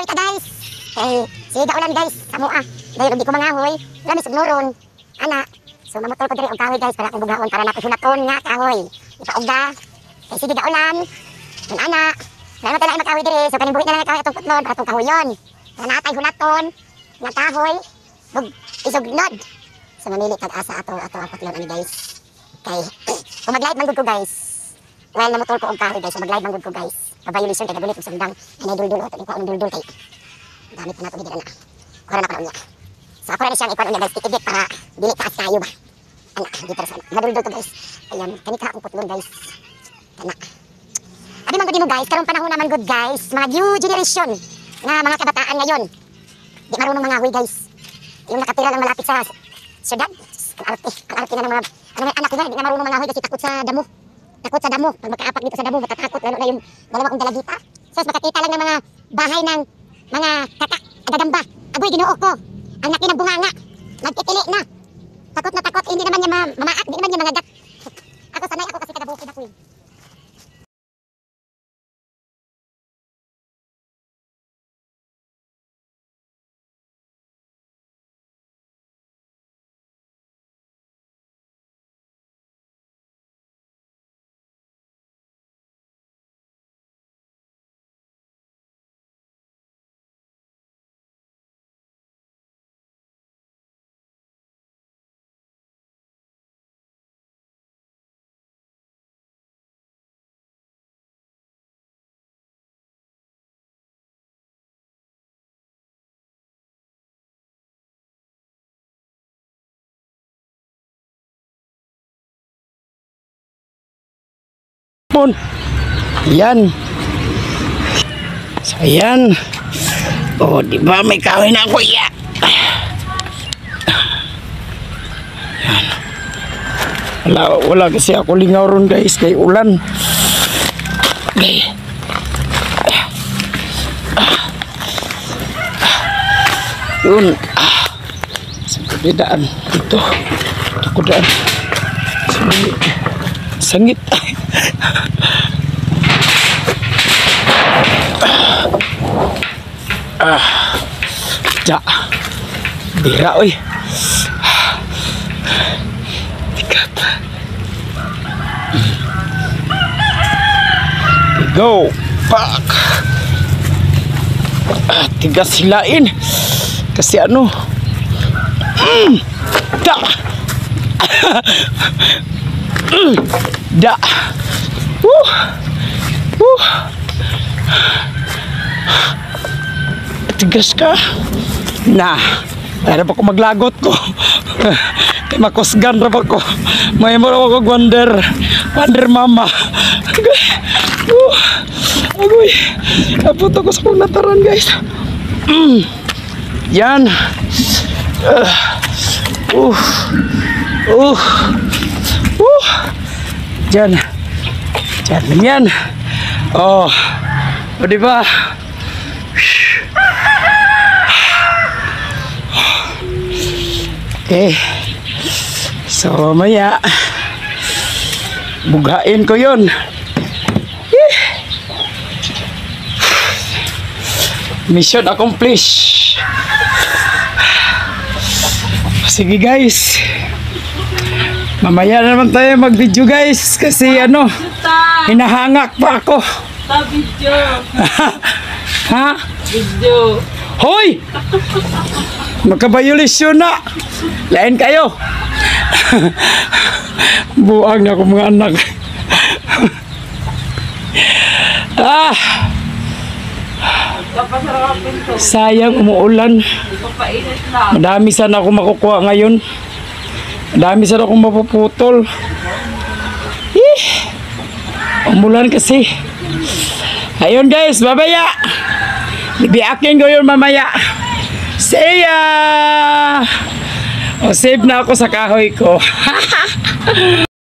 ka guys. Siga ulan guys, sa mua. Dahil hindi ko mangahoy, lamis ignoron. Ana, so mamutol ko diri og kahoy guys para akong bugaon para natin hunaton nga kahoy. Ipaugda. Kay sige ga ulan. Ang ana, lamat lang makahoy diri, so kaning buhi na lang kahoy atong putlon para atong kahoyon. Para natay hunaton nga kahoy. Bug isugnod. So mamili kag asa ato ang putlon ani guys. Kay kung mag-live man gud ko guys. Well, namutol ko og kahoy guys, so mag-live man gud ko guys. Pabayulisyon kay gabulit og sundang. Ani dul-dul ato ko ang dul-dul kay. Gamit pa nato diri na. Kuha na pa niya. So ako na siyang ikuan unya guys, itigit para dili taas kayo ba. Ana, dito sa madul-dul to guys. Ayan, kani ka ang putlon guys. Kana. Abi man gud mo guys, karong panahon naman gud guys, mga new generation nga mga kabataan ngayon. Di marunong mangahoy guys. Yung nakatira lang malapit sa syudad. Ang arte na ng mga anak nila, hindi na marunong mangahoy kasi takot sa damo. Takot sa damo. Pag magkaapak dito sa damo, matatakot lalo na yung dalawa kong dalagita. So makakita lang ng mga bahay ng mga kaka, agagamba. Agoy, Ginoo ko. Ang laki ng bunganga. Nagtitili na. Takot na takot, hindi naman niya mamaak, hindi naman niya mangagat. Ako sanay ako kasi tagabukid ako. Yan. So, yan. Oh, di ba may kahoy na ako, ya. Yan. Wala kasi ako lingaw ron guys, kay ulan. Okay. Yun. Sa kudidaan. Ito. Ito kudaan. Sangit. Ja. Bira oy. Tikat. Go. Pak. Tigas silain. Kasi ano? Da. Da. Tigas ka. Nah, para pa ko maglagot ko. Kay makusgan ra pa ko. May mo ako wonder mama. Agoy. Abot ako sa kong lataran guys. Yan. Diyan. Diyan yan. Oh. O diba? Okay. So mamaya bugain ko yun. Mission accomplished. Sige guys, mamaya naman tayo mag video guys. Kasi ano, hinahangak pa ako. Video. Ha? Video. Hoy! Magkabayulisyon na. Lain kayo. Buang na ako mga anak. Sayang umuulan. Madami sana ako makukuha ngayon. Madami sana akong mapuputol. Umulan kasi. Ayun guys, babaya. Ibiakin ko yun mamaya. See ya! O, save na ako sa kahoy ko.